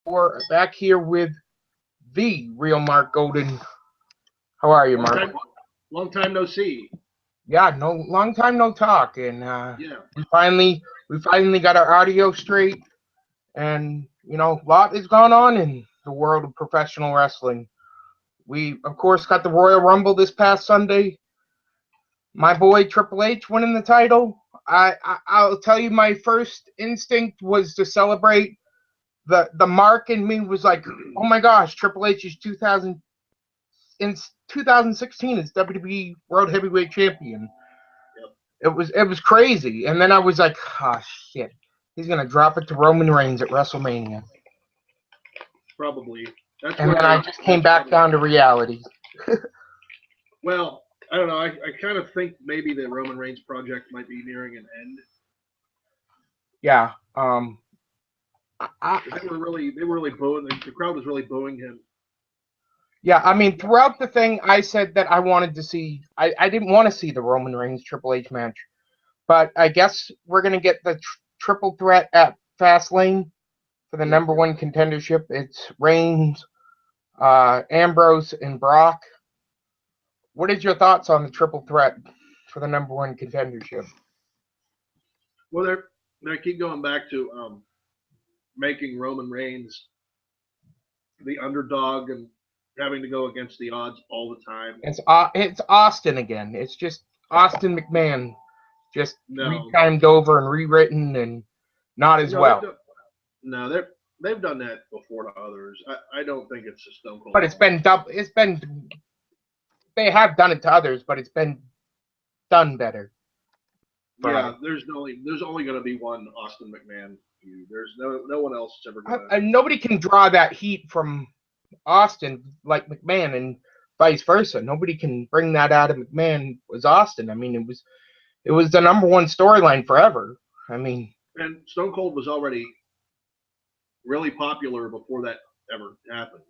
We're back here with the real Mark Golden. How are you, Long Mark? time, long time no see. Yeah, no, long time no talk, and Yeah, we finally we finally got our audio straight, and a lot is going on in the world of professional wrestling. We of course got the Royal Rumble this past Sunday. My boy Triple H winning the title. I'll tell you, my first instinct was to celebrate. The Mark in me was like, oh my gosh, Triple H is 2016 as WWE World Heavyweight Champion. yep, It was crazy, and then I was like, oh shit, he's gonna drop it to Roman Reigns at WrestleMania, probably. That's and where then I they. just came That's back probably. down to reality. Well, I don't know. I kind of think maybe the Roman Reigns project might be nearing an end. Yeah, 'Cause they were really booing. The crowd was really booing him. yeah. I mean, throughout the thing, I said that I wanted to see. I didn't want to see the Roman Reigns Triple H match, but I guess we're gonna get the triple threat at Fastlane for the Yep. number one contendership. It's Reigns, Ambrose, and Brock. What is your thoughts on the triple threat for the number one contendership? Well, they keep going back to making Roman Reigns the underdog and having to go against the odds all the time. It's Austin again. It's just Austin McMahon, just No, retimed over and rewritten, and not as no, they've well. done. No, they've done that before to others. I don't think it's a Stone But Cold it's fault. been It's been they have done it to others, but it's been done better. Yeah, Right. there's only going to be one Austin McMahon feud. There's no one else that's ever going to. Nobody can draw that heat from Austin like McMahon, and vice versa. Nobody can bring that out of McMahon as Austin. I mean, it was the number one storyline forever. I mean, And Stone Cold was already really popular before that ever happened.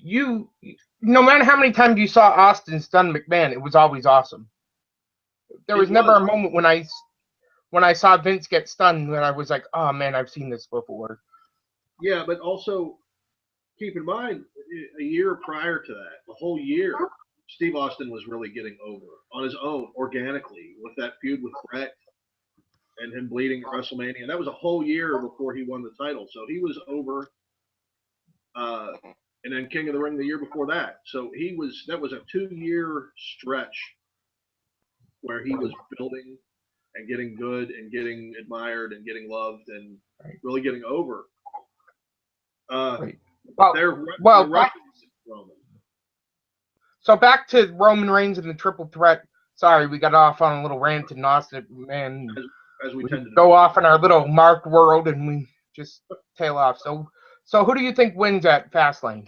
you no matter how many times you saw Austin stun McMahon, it was always awesome. There It was never was a moment when I saw Vince get stunned that I was like, oh man, I've seen this before. yeah, but also keep in mind a year prior to that, the whole year, Steve Austin was really getting over on his own organically with that feud with Brett and him bleeding at WrestleMania. That was a whole year before he won the title, so he was over. Uh, and then King of the Ring the year before that. So that was a 2 year stretch where he Right, was building and getting good and getting admired and getting loved and right, really getting over. Uh, right. but Well, they're well, rushing Roman. so back to Roman Reigns and the triple threat. Sorry, we got off on a little rant and Austin, man. as as we We tend to go do. off in our little Mark world and we just tail off. So who do you think wins at Fastlane?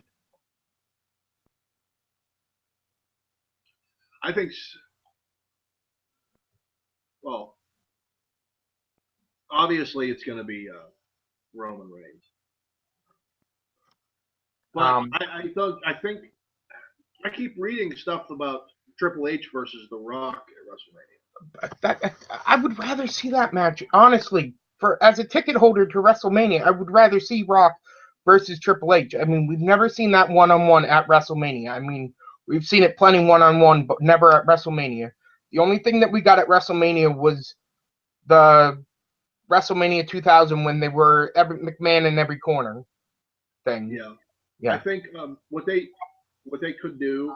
I think, well, obviously it's going to be Roman Reigns, but Um, I think I keep reading stuff about Triple H versus The Rock at WrestleMania. I would rather see that match, honestly. For as a ticket holder to WrestleMania, I would rather see Rock versus Triple H. I mean, we've never seen that one on one at WrestleMania. I mean, we've seen it plenty one on one, but never at WrestleMania. The only thing that we got at WrestleMania was the WrestleMania 2000 when they were every McMahon in every corner thing. Yeah, I Yeah. think what they could do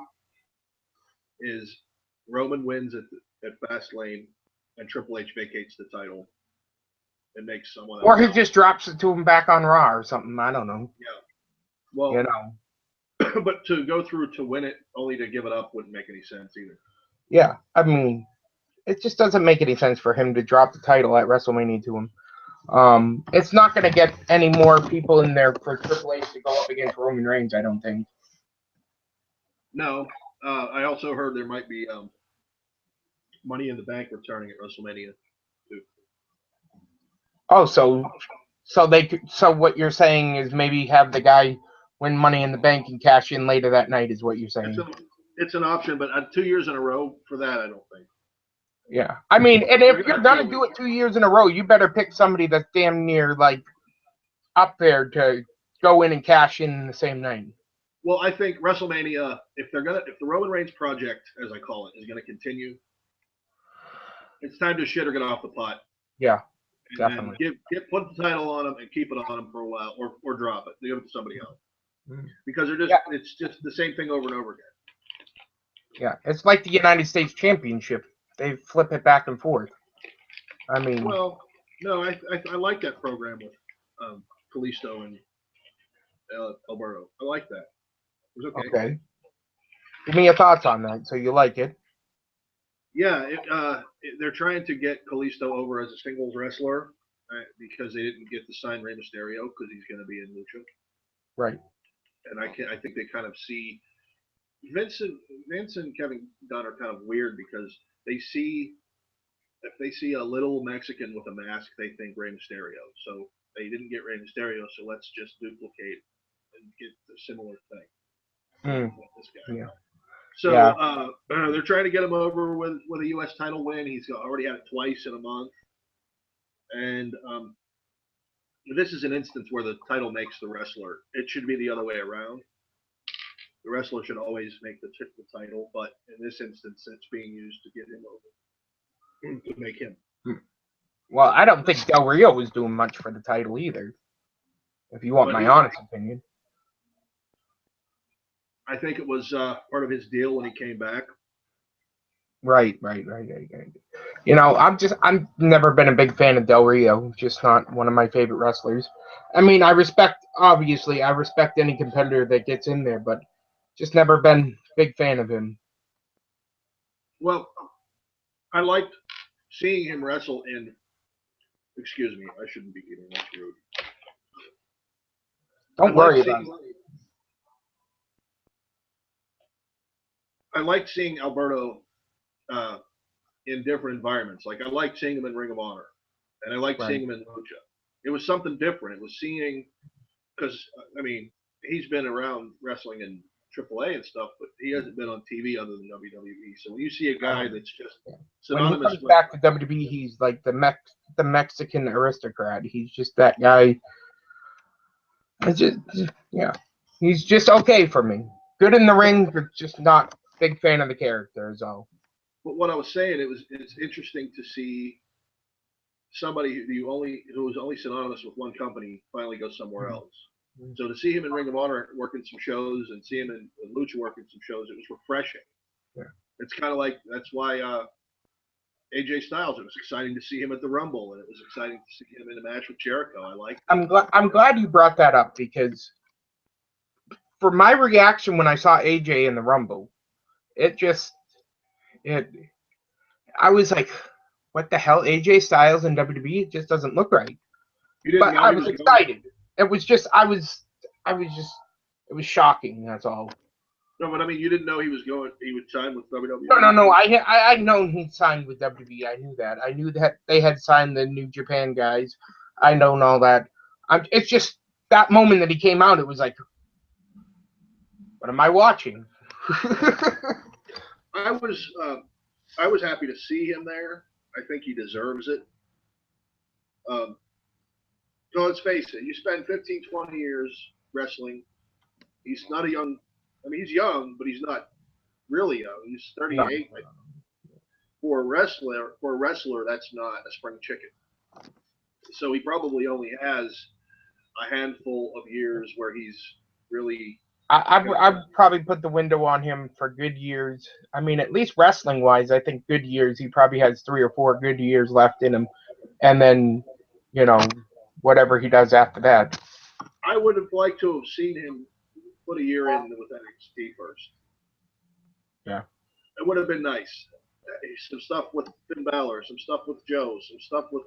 is Roman wins at Fastlane and Triple H vacates the title and makes someone Or else. he just drops it to him back on Raw or something. I don't know. Yeah. You Well, know. but to go through to win it only to give it up wouldn't make any sense either. Yeah. I mean, it just doesn't make any sense for him to drop the title at WrestleMania to him. It's not going to get any more people in there for Triple H to go up against Roman Reigns, I don't think. No, I also heard there might be Money in the Bank returning at WrestleMania too. Oh, so what you're saying is maybe have the guy win Money in the Bank and cash in later that night is what you're It's saying. a, it's an option, but 2 years in a row for that, I don't think. Yeah. I mean, and They're if gonna you're have to going go to with. do it 2 years in a row, you better pick somebody that's damn near like up there to go in and cash in the same night. Well, I think WrestleMania, if the Roman Reigns project, as I call it, is gonna continue, it's time to shit or get off the pot. Yeah, And definitely. then put the title on him and keep it on him for a while, or drop it, give it to somebody else, because it's just the same thing over and over again. Yeah, it's like the United States Championship. They flip it back and forth. I mean, well, no, I like that program with Kalisto and Alberto. I like that. It was okay. Okay. Give me your thoughts on that. So you like it? Yeah, they're trying to get Kalisto over as a singles wrestler because they didn't get to sign Rey Mysterio because he's going to be in Lucha. Right. And I think they kind of see Vince and Kevin Dunn are kind of weird because if they see a little Mexican with a mask, they think Rey Mysterio. So they didn't get Rey Mysterio, so let's just duplicate and get a similar thing with this guy. Yeah. So yeah. They're trying to get him over with a U.S. title win. He's already had it twice in a month, and this is an instance where the title makes the wrestler. It should be the other way around. The wrestler should always make the title, but in this instance, it's being used to get him over, to make him. Well, I don't think Del Rio was doing much for the title either, if you want my honest opinion. I think it was part of his deal when he came back. Right. You know, I've never been a big fan of Del Rio. Just not one of my favorite wrestlers. I mean, obviously, I respect any competitor that gets in there, but just never been a big fan of him. Well, I liked seeing him wrestle in. Excuse me, I shouldn't be eating. That's rude. Don't worry about it. I liked seeing Alberto in different environments. Like I liked seeing him in Ring of Honor, and I liked seeing him in Lucha. It was something different. It was seeing, because I mean, he's been around wrestling in AAA and stuff, but he hasn't been on TV other than WWE. So when you see a guy that's just synonymous when he comes back to WWE, he's like the Mexican aristocrat. He's just that guy. It's just, yeah, he's just okay for me. Good in the ring, but just not big fan of the character is all. But what I was saying, it's interesting to see somebody who was only synonymous with one company finally go somewhere else. So to see him in Ring of Honor working some shows and see him in Lucha working some shows, it was refreshing. Yeah. It's kind of like that's why AJ Styles. It was exciting to see him at the Rumble, and it was exciting to see him in a match with Jericho. I like. I'm glad you brought that up because for my reaction when I saw AJ in the Rumble, I was like, what the hell, AJ Styles in WWE? It just doesn't look right. But I was excited. It was shocking. That's all. No, but I mean, you didn't know he would sign with WWE. No. I known he signed with WWE. I knew that. I knew that they had signed the New Japan guys. I known all that. It's just that moment that he came out. It was like, what am I watching? I was happy to see him there. I think he deserves it. So let's face it, you spend 15, 20 years wrestling. He's not a young, I mean, he's young, but he's not really young. He's 38. No. For a wrestler, that's not a spring chicken. So he probably only has a handful of years where he's really. I'd probably put the window on him for good years. I mean, at least wrestling-wise, I think good years. He probably has 3 or 4 good years left in him. And then, you know, whatever he does after that. I would have liked to have seen him put a year in with NXT first. Yeah. It would have been nice. Some stuff with Finn Balor, some stuff with Joe, some stuff with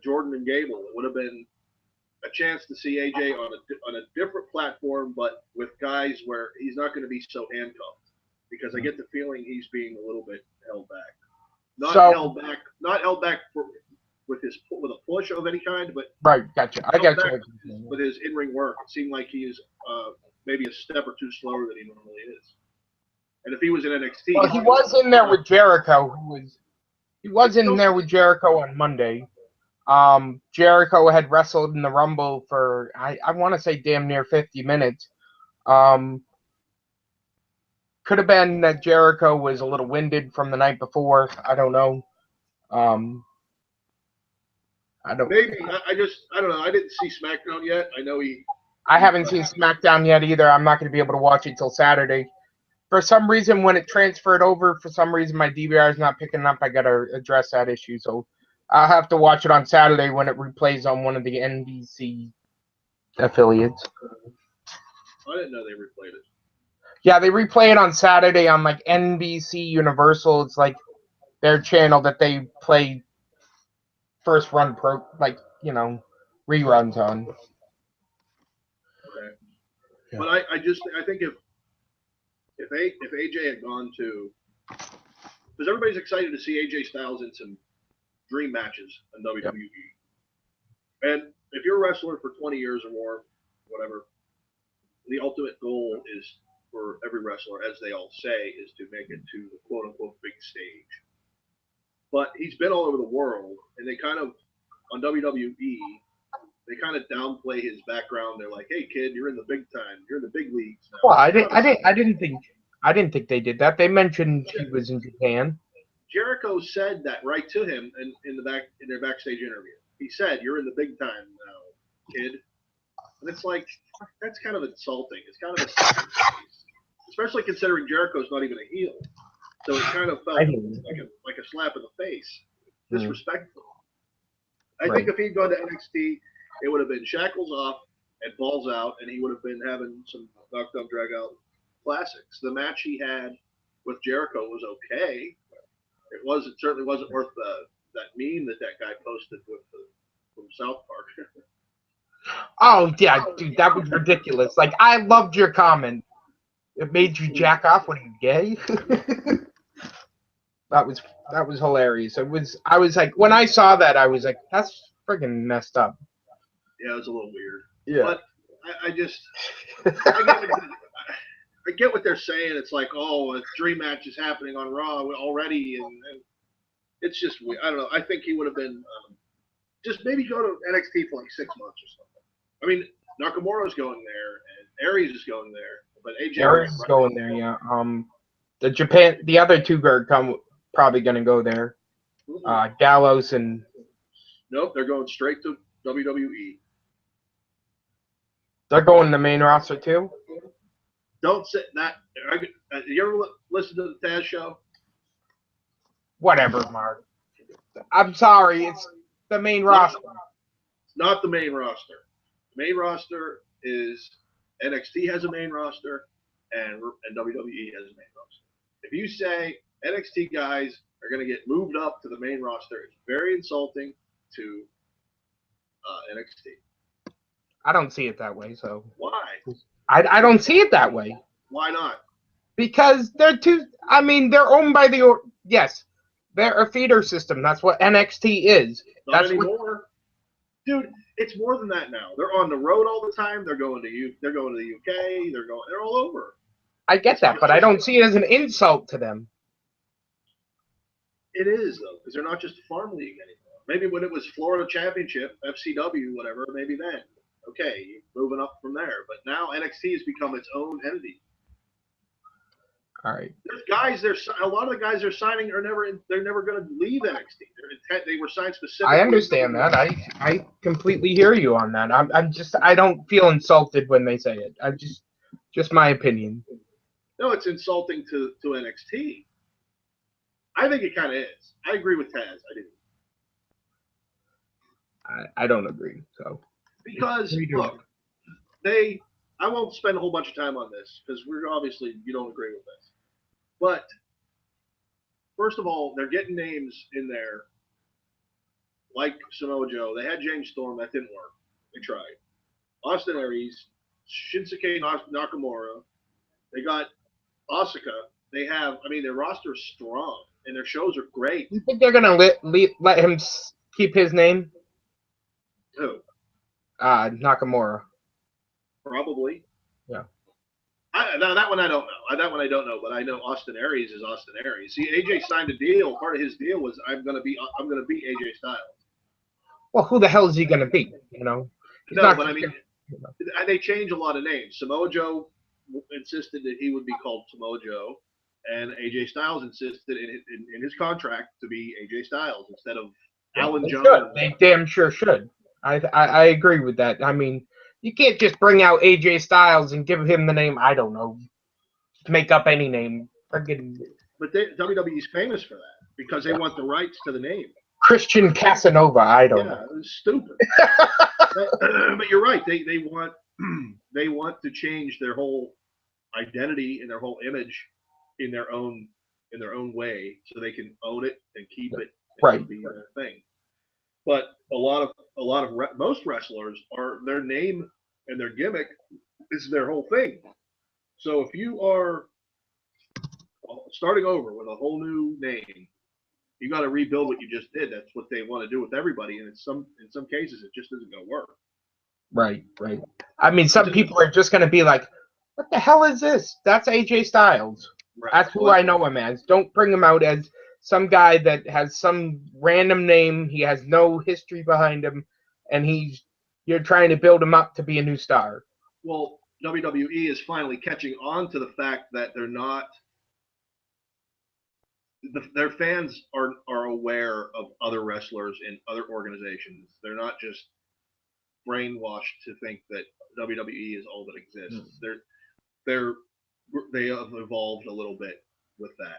Jordan and Gable. It would have been a chance to see AJ on a different platform, but with guys where he's not going to be so handcuffed. Because I get the feeling he's being a little bit held back. Not held back with a push of any kind, but right, gotcha. I got you. With his in-ring work, it seemed like he is maybe a step or two slower than he normally is. And if he was in NXT, well, he was in there with Jericho. He was in there with Jericho on Monday. Jericho had wrestled in the Rumble for I want to say damn near 50 minutes. Um, could have been that Jericho was a little winded from the night before. I don't know. Um, I don't. Maybe I don't know. I didn't see SmackDown yet. I know I he haven't seen SmackDown yet either. I'm not going to be able to watch it till Saturday. For some reason, when it transferred over, for some reason my DVR is not picking up. I got to address that issue. So I'll have to watch it on Saturday when it replays on one of the NBC affiliates. I didn't know they replayed it. Yeah, they replay it on Saturday on like NBC Universal. It's like their channel that they play first run reruns on. Okay. Yeah. But I think if AJ had gone to, because everybody's excited to see AJ Styles in some dream matches in WWE. Yep. And if you're a wrestler for 20 years or more, whatever, the ultimate goal is for every wrestler, as they all say, is to make it to the quote unquote big stage. But he's been all over the world, and they kind of, on WWE, they kind of downplay his background. They're like, "Hey, kid, you're in the big time. You're in the big leagues now." Well, I didn't think they did that. They mentioned he was in Japan. Jericho said that right to him in their backstage interview. He said, "You're in the big time now, kid." And it's like that's kind of insulting. It's kind of a slap in the face, especially considering Jericho's not even a heel. So it kind of felt like a slap in the face, disrespectful. I think if he'd gone to NXT, it would have been shackles off and balls out, and he would have been having some knockdown drag out classics. The match he had with Jericho was okay. It certainly wasn't worth that meme that guy posted from South Park. Oh yeah, dude, that was ridiculous. Like I loved your comment. It made you jack off when you gay. that was hilarious. I was like when I saw that I was like that's friggin' messed up. Yeah, it was a little weird. Yeah. But I get what they're saying. It's like, oh, a dream match is happening on Raw already, and it's just I don't know. I think he would have been just maybe go to NXT for like 6 months or something. I mean, Nakamura's going there, and Aries is going there, but AJ Aries is going there. Yeah. The other two are probably gonna go there. Gallows and. Nope, they're going straight to WWE. They're going to the main roster too. Don't say that. You ever listen to the Taz show? Whatever, Mark. I'm sorry, it's the main roster. Not the main roster. The main roster is NXT has a main roster, and WWE has a main roster. If you say NXT guys are going to get moved up to the main roster, it's very insulting to NXT. I don't see it that way. So why? I don't see it that way. Why not? Because they're too. I mean, they're owned by the. Yes, they're a feeder system. That's what NXT is. Not anymore. Dude, it's more than that now. They're on the road all the time. They're going to the UK. They're all over. I get that, but I don't see it as an insult to them. It is though, because they're not just a farm league anymore. Maybe when it was Florida Championship, FCW, whatever, maybe then. Okay, moving up from there. But now NXT has become its own entity. All right. There's guys. A lot of the guys they're signing are they're never going to leave NXT. They were signed specifically. I understand that. I completely hear you on that. I don't feel insulted when they say it. Just my opinion. No, it's insulting to NXT. I think it kind of is. I agree with Taz. I do. I don't agree. So because look, I won't spend a whole bunch of time on this because you don't agree with this. But first of all, they're getting names in there like Samoa Joe. They had James Storm, that didn't work. They tried. Austin Aries, Shinsuke Nakamura. They got Asuka. Their roster is strong and their shows are great. You think they're gonna let him keep his name? Who? Nakamura. Probably. Yeah. That one I don't know. But I know Austin Aries is Austin Aries. See, AJ signed a deal. Part of his deal was I'm gonna be AJ Styles. well, who the hell is he going to be? You know, he's No, not but I just mean, gonna, you know, they change a lot of names. Samoa Joe insisted that he would be called Samoa Joe, and AJ Styles insisted in his contract to be AJ Styles instead of yeah, Alan they should. Jones. They damn sure should. I agree with that. I mean, you can't just bring out AJ Styles and give him the name. I don't know. Make up any name. Friggin' But WWE is famous for that because they want the rights to the name. Christian Casanova. I don't Yeah, know. it's stupid. But you're right. They want they want to change their whole identity and their whole image in their own way, so they can own it and keep it Right. and be their thing. But a lot of most wrestlers are their name and their gimmick is their whole thing. So if you are starting over with a whole new name, you got to rebuild what you just did. That's what they want to do with everybody, and in some cases it just isn't going to work. Right. Right. I mean, It's some just people are just going to be like, "What the hell is this? That's AJ Styles. right. That's who Well, I know him as. Don't bring him out as some guy that has some random name. He has no history behind him, and you're trying to build him up to be a new star." WWE is finally catching on to the fact that they're not. Their fans are aware of other wrestlers in other organizations. They're not just brainwashed to think that WWE is all that exists. They're they have evolved a little bit with that.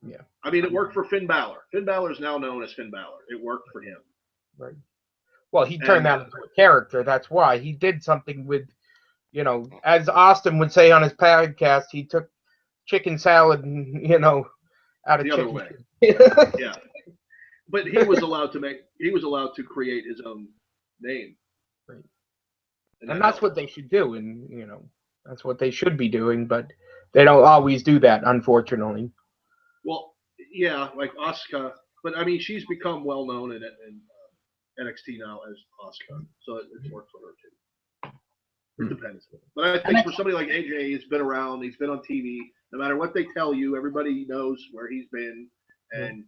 Yeah. I mean, it worked for Finn Balor. Finn Balor is now known as Finn Balor. It worked for him. Right. Well, he turned And that into a character. That's why he did something with, as Austin would say on his podcast, he took chicken salad and out of the other chicken. way, yeah. But he was allowed to create his own name, Right. and And that that's helped. what they should do, and that's what they should be doing, but they don't always do that, unfortunately. Well, yeah, like Asuka, but I mean, she's become well known in NXT now as Asuka, so it's worked for her too. It Hmm. depends. But I And think for somebody like AJ, he's been around, he's been on TV. No matter what they tell you, everybody knows where he's been, and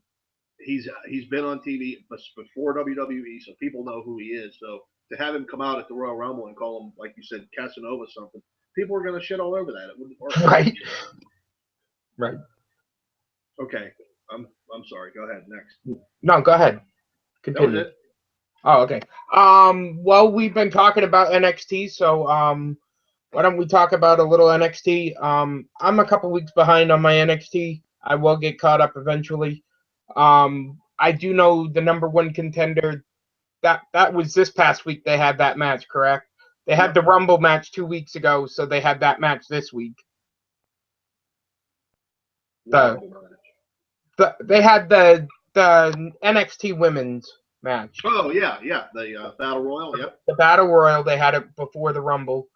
he's been on TV before WWE, so people know who he is. So to have him come out at the Royal Rumble and call him, like you said, Casanova something, people are going to shit all over that. It wouldn't work. right, right. Okay, I'm sorry. Go ahead. Next. No, go ahead. That was Continue. it. Oh, okay. Well, we've been talking about NXT, so why don't we talk about a little NXT? I'm a couple weeks behind on my NXT. I will get caught up eventually. I do know the number one contender. That was this past week. They had that match, correct? They had Yep. the Rumble match 2 weeks ago, so they had that match this week. The, they had the NXT Women's match. Oh yeah, yeah. The Battle Royal. Yep. The Battle Royal. They had it before the Rumble.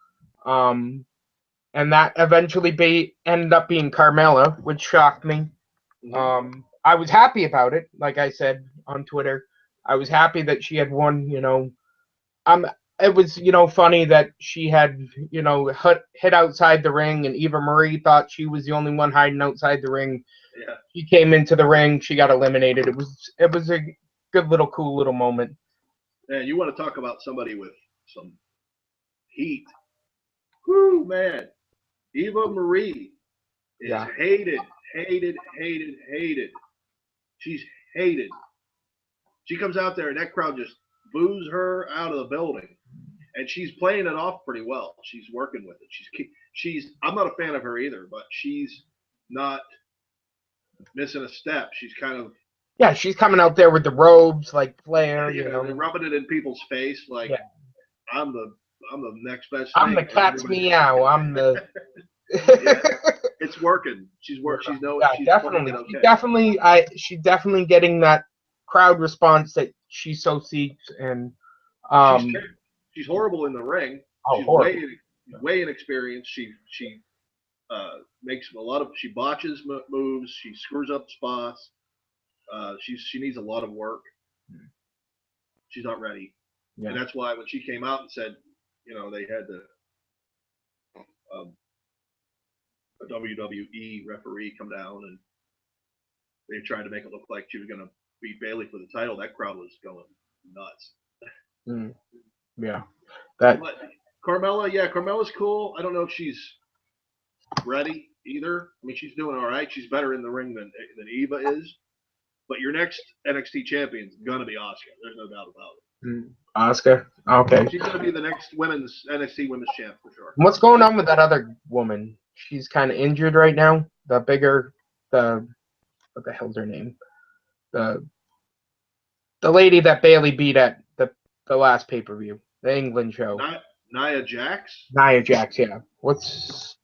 And that eventually ended up being Carmella, which shocked me. I was happy about it. Like I said on Twitter, I was happy that she had won. It was funny that she had hit outside the ring, and Eva Marie thought she was the only one hiding outside the ring. Yeah. She came into the ring, she got eliminated. It was a good little cool little moment. Man, you want to talk about somebody with some heat? Whoo, man. Eva Marie is Yeah. hated, hated, hated, hated. She's hated. She comes out there and that crowd just boos her out of the building, and she's playing it off pretty well. She's working with it. She's. I'm not a fan of her either, but she's not missing a step. She's kind of Yeah, she's coming out there with the robes like Flair, rubbing it in people's face like Yeah. I'm the next best I'm thing. the cat's meow. I'm the Yeah, it's working. She's Yeah, she's playing definitely. it okay. She's definitely getting that crowd response that she so seeks, and She's um she's horrible in the ring. oh, She's horrible. way inexperienced. She makes a lot of she botches moves. She screws up spots. She needs a lot of work. She's not ready, Yeah. and that's why when she came out and said, they had um, a WWE referee come down and they tried to make it look like she was going to beat Bailey for the title. That crowd was going nuts. Yeah. That. But Carmella, yeah, Carmella's cool. I don't know if she's ready either. I mean, she's doing all right. She's better in the ring than Eva is. But your next NXT champion's gonna be Asuka. There's no doubt about it. Oscar. Okay. She's gonna be the next women's NXT women's champ for sure. What's going on with that other woman? She's kind of injured right now. The bigger, what the hell's her name? The lady that Bailey beat at the last pay per view, the England show. Nia Jax. Nia Jax. Yeah. What's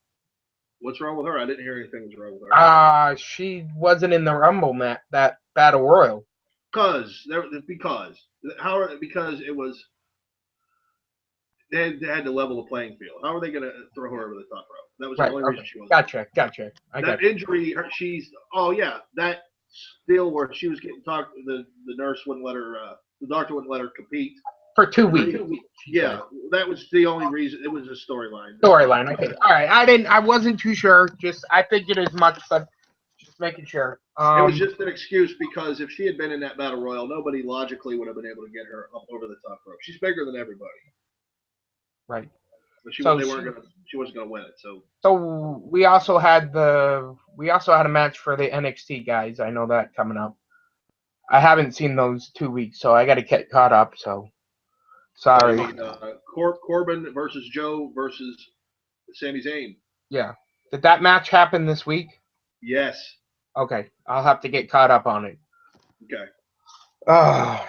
wrong with her? I didn't hear anything was wrong with her. She wasn't in the Rumble that Battle Royal. Because it was they had to level the playing field. How are they going to throw her over the top rope? That was the only reason she wasn't. Gotcha. Injury, that deal where she was getting talked. The nurse wouldn't let her. The doctor wouldn't let her compete for 2 weeks. Yeah, that was the only reason. It was a storyline. Okay. All right. I wasn't too sure. I figured as much, but just making sure. It was just an excuse because if she had been in that battle royal, nobody logically would have been able to get her up over the top rope. She's bigger than everybody. Right. But she wasn't gonna win it. So we also had a match for the NXT guys. I know that coming up. I haven't seen those 2 weeks, so I got to get caught up. So sorry. I mean, Corbin versus Joe versus Sami Zayn. Yeah. Did that match happen this week? Yes. Okay. I'll have to get caught up on it. Okay.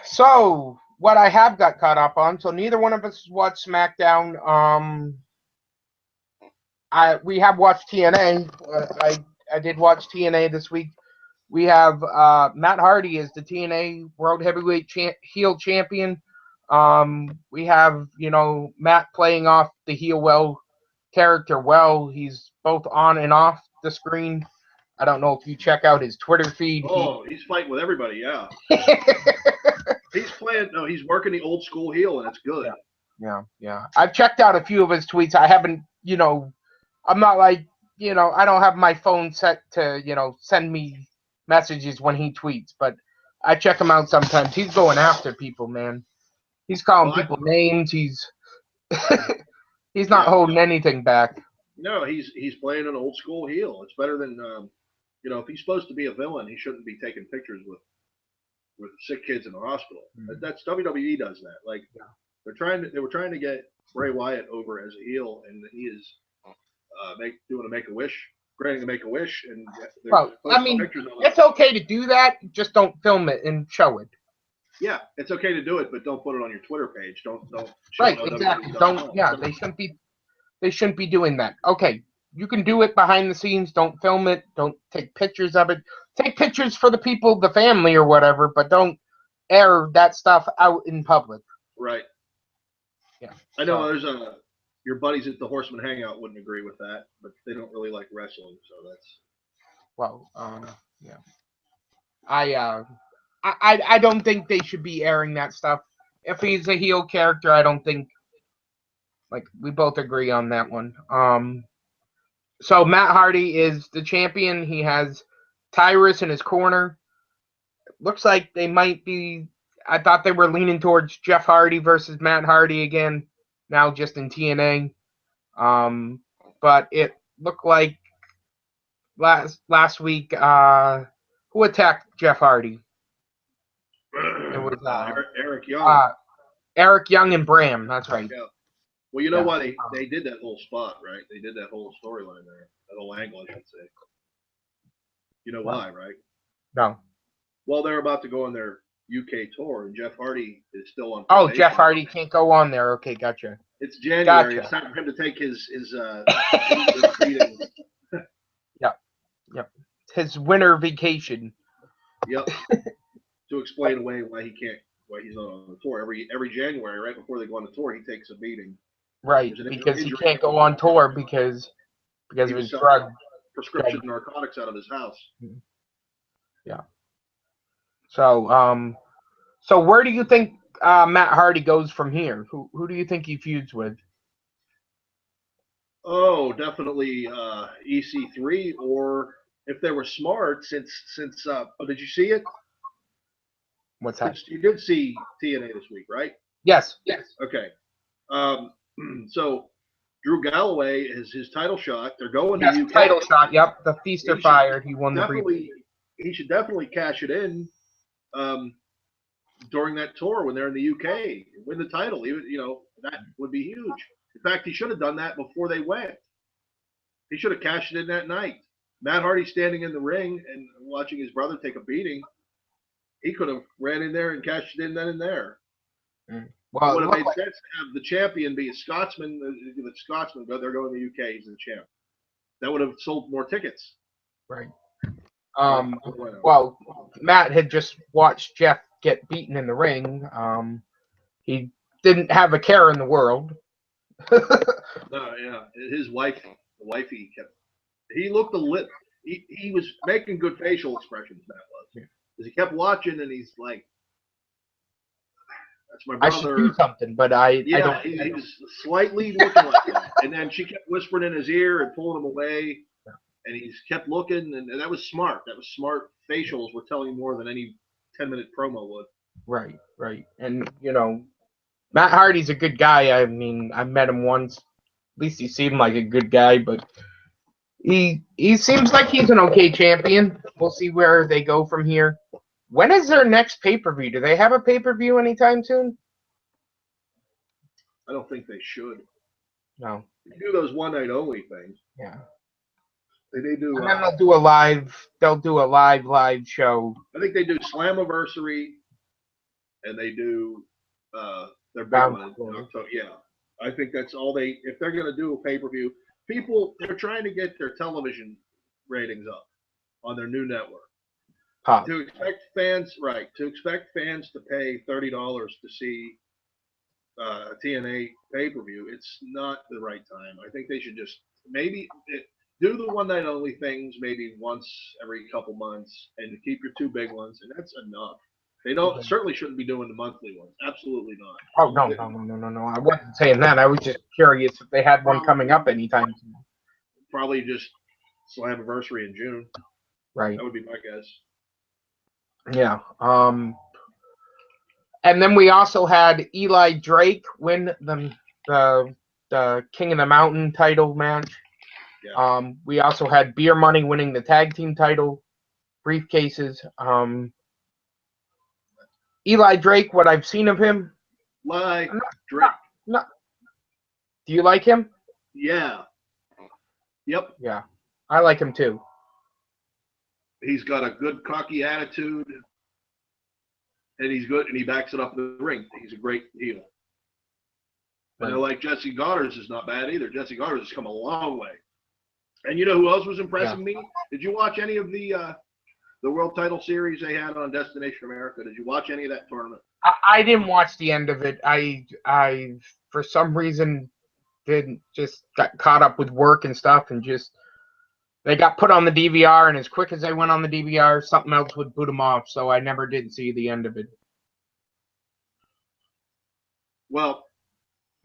So what I have got caught up on. So neither one of us watched SmackDown. We have watched TNA. I did watch TNA this week. We have Matt Hardy as the TNA World Heavyweight heel champion. We have Matt playing off the heel character well. He's both on and off the screen. I don't know if you check out his Twitter feed. He's fighting with everybody. Yeah. He's working the old school heel, and it's good. Yeah. I've checked out a few of his tweets. I haven't, I'm not like, I don't have my phone set to, send me messages when he tweets, but I check him out sometimes. He's going after people, man. He's calling people names. He's he's not holding anything back. No, he's playing an old school heel. It's better than if he's supposed to be a villain, he shouldn't be taking pictures with sick kids in the hospital. That's WWE does that. Like they were trying to get Bray Wyatt over as a heel, and he is doing a Make-A-Wish, granting a Make-A-Wish, and it's okay to do that. Just don't film it and show it. Yeah, it's okay to do it, but don't put it on your Twitter page. Don't. Right, exactly. Don't. Yeah, they shouldn't be doing that. Okay, you can do it behind the scenes. Don't film it. Don't take pictures of it. Take pictures for the people, the family, or whatever, but don't air that stuff out in public. Right. Yeah. I know there's your buddies at the Horseman Hangout wouldn't agree with that, but they don't really like wrestling, so that's. Well, yeah. I don't think they should be airing that stuff. If he's a heel character, I don't think. Like, we both agree on that one. So Matt Hardy is the champion. He has Tyrus in his corner. Looks like they might be. I thought they were leaning towards Jeff Hardy versus Matt Hardy again. Now just in TNA. But it looked like last week. Who attacked Jeff Hardy? It was Eric Young. Eric Young and Bram. That's right. Yeah. Well, you know why they did that whole spot, right? They did that whole storyline there, that whole angle, I should say. You know why, right? No. Well, they're about to go on their UK tour, and Jeff Hardy is still on. Oh, Jeff Hardy can't go on there. Okay, gotcha. It's January. Gotcha. It's time for him to take his beating. Yep. His winter vacation. Yep. To explain away why he's not on the tour every January, right before they go on the tour, he takes a beating. Right, because he can't go on tour because of his drug prescription narcotics out of his house. Yeah. So where do you think Matt Hardy goes from here? Who do you think he feuds with? Oh, definitely EC3, or if they were smart, since did you see it? What's that? You did see TNA this week, right? Yes. Okay. Um, so Drew Galloway is his title shot. They're going to Yes, UK. title shot. Yep, the Feast or Fire. He won the Definitely, he should definitely cash it in during that tour when they're in the UK. Win the title. Even that would be huge. In fact, he should have done that before they went. He should have cashed it in that night. Matt Hardy standing in the ring and watching his brother take a beating. He could have ran in there and cashed it in then and there. Well, it would have made sense to have the champion be a Scotsman. The Scotsman, but they're going to the UK. He's the champ. That would have sold more tickets. Right. Well, Matt had just watched Jeff get beaten in the ring. He didn't have a care in the world. No, yeah. His wife, the wifey, he looked a lit. He was making good facial expressions, Matt was. Because he kept watching and he's like, that's my brother. I should do something, but I don't. He was slightly looking like that. And then she kept whispering in his ear and pulling him away. And he kept looking, and that was smart. That was smart. Facials were telling more than any 10-minute promo would. Right. And, Matt Hardy's a good guy. I mean, I met him once. At least he seemed like a good guy, but he seems like he's an okay champion. We'll see where they go from here. When is their next pay-per-view? Do they have a pay-per-view anytime soon? I don't think they should. No. They do those one-night only things. Yeah. They do. And then they'll do a live. They'll do a live show. I think they do Slammiversary, and they do their big one in October. Yeah, I think that's all they. If they're going to do a pay-per-view, they're trying to get their television ratings up on their new network. To expect fans to pay $30 to see a TNA pay-per-view, it's not the right time. I think they should just do the one night only things maybe once every couple months and keep your two big ones, and that's enough. They certainly shouldn't be doing the monthly ones. Absolutely not. Oh no. I wasn't saying that. I was just curious if they had one coming up anytime soon. Probably just Slammiversary in June. Right. That would be my guess. Yeah. And then we also had Eli Drake win the King of the Mountain title match. Yeah. We also had Beer Money winning the tag team title briefcases. Eli Drake, what I've seen of him. Drake. No. Do you like him? Yeah. Yep. Yeah. I like him too. He's got a good cocky attitude. And he's good, and he backs it up in the ring. He's a great heel. Right. And like Jesse Goddard's is not bad either. Jesse Goddard's has come a long way. And you know who else was impressing me? Did you watch any of the world title series they had on Destination America? Did you watch any of that tournament? I didn't watch the end of it. I for some reason just got caught up with work and stuff, and they got put on the DVR, and as quick as they went on the DVR, something else would boot them off, so I never did see the end of it. Well,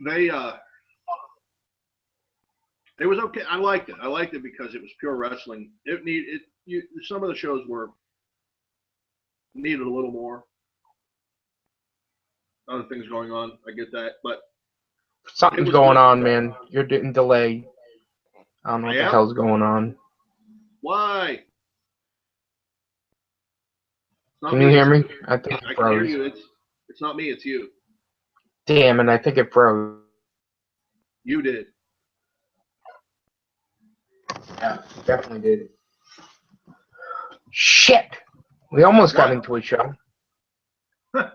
it was okay. I liked it. I liked it because it was pure wrestling. Some of the shows needed a little more. Other things going on. I get that, but something's going on, man. You're getting delayed. I don't know what the hell's going on. Why? Can you hear me? I think I can hear you. It's not me. It's you. Damn, and I think it froze. You did. Yeah, definitely did. Shit! We almost got into a show. Can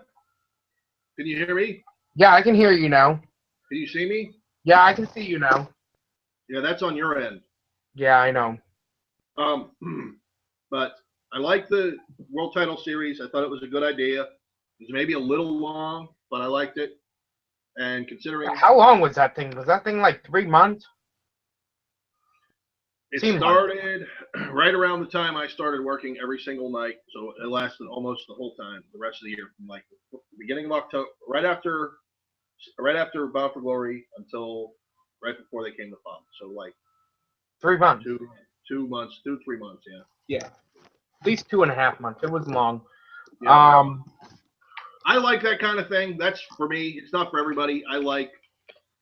you hear me? Yeah, I can hear you now. Can you see me? Yeah, I can see you now. Yeah, that's on your end. Yeah, I know. But I like the World Title Series. I thought it was a good idea. It was maybe a little long, but I liked it. And considering how long was that thing? Was that thing like 3 months? It started right around the time I started working every single night, so it lasted almost the whole time, the rest of the year, from like the beginning of October, right after Bound for Glory until right before they came to Fox. So like 3 months. 2 months, 3 months, yeah. Yeah, at least 2.5 months. It was long. Yeah, I like that kind of thing. That's for me. It's not for everybody. I like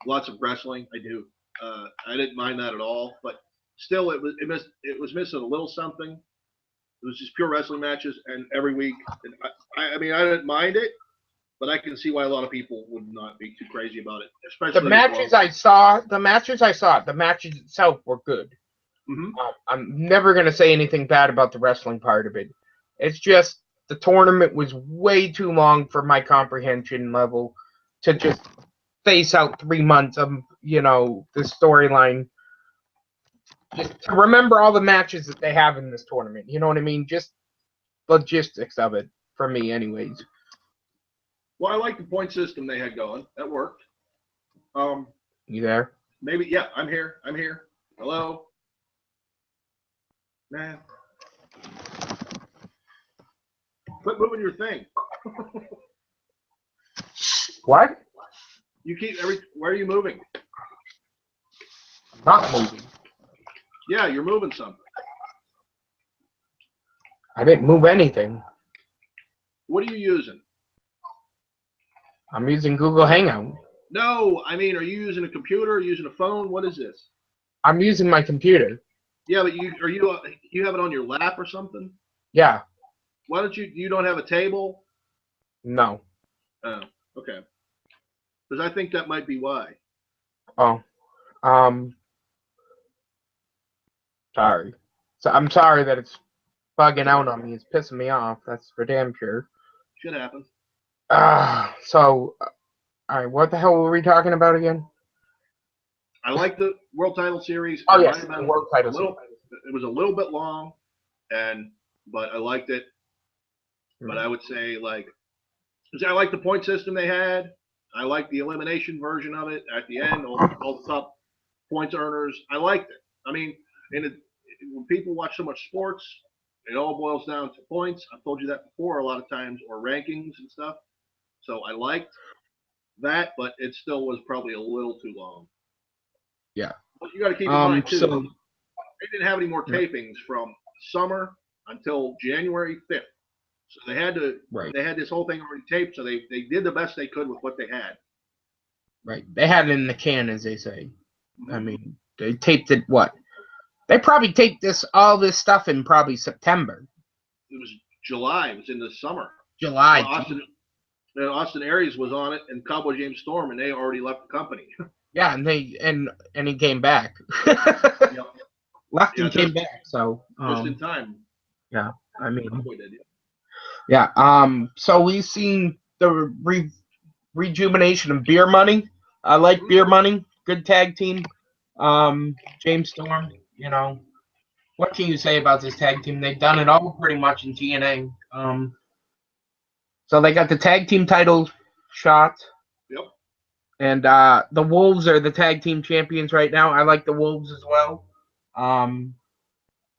lots of wrestling. I do. I didn't mind that at all, but still, it was missing a little something. It was just pure wrestling matches, and every week. And I mean, I didn't mind it, but I can see why a lot of people would not be too crazy about it, The especially as matches well. I saw, the matches itself were good. Mm-hmm. I'm never gonna say anything bad about the wrestling part of it. It's just the tournament was way too long for my comprehension level to just face out 3 months of the storyline. Just to remember all the matches that they have in this tournament. You know what I mean? Just logistics of it for me, anyways. Well, I like the point system they had going. That worked. You there? Maybe, yeah, I'm here. I'm here. Hello? Nah. Quit moving your thing. What? You keep where are you moving? I'm not moving. Yeah, you're moving something. I didn't move anything. What are you using? I'm using Google Hangout. No, I mean, are you using a computer? Or using a phone? What is this? I'm using my computer. Yeah, but you have it on your lap or something? Yeah. Why don't you don't have a table? No. Oh, okay. Because I think that might be why. Oh. Sorry. So I'm sorry that it's bugging out on me. It's pissing me off. That's for damn sure. Should happen. So, all right. What the hell were we talking about again? I like the World Title Series. Oh It might yes, have the been World a Title little. Series. It was a little bit long, but I liked it. But I would say I like the point system they had. I like the elimination version of it at the end. All the top points earners. I liked it. I mean, when people watch so much sports, it all boils down to points. I've told you that before a lot of times, or rankings and stuff. So I liked that, but it still was probably a little too long. Yeah. But you got to keep in mind too, So they didn't have any more tapings from summer until January 5th. So right, they had this whole thing already taped, so they did the best they could with what they had. right. They had it in the can, as they say. Mm-hmm. I mean, they taped it. What? They probably taped all this stuff in probably September, It was July. It was in the summer. July. Austin Aries was on it, and Cowboy James Storm, and they already left the company. Yeah, and he came back. Yep. Left and came back. So just in time. yeah, I mean, Cowboy did, yeah. So we've seen the rejuvenation of Beer Money. I like Beer Money. Good tag team. James Storm. What can you say about this tag team? They've done it all pretty much in TNA. So they got the tag team title shot. Yep. And the Wolves are the tag team champions right now. I like the Wolves as well.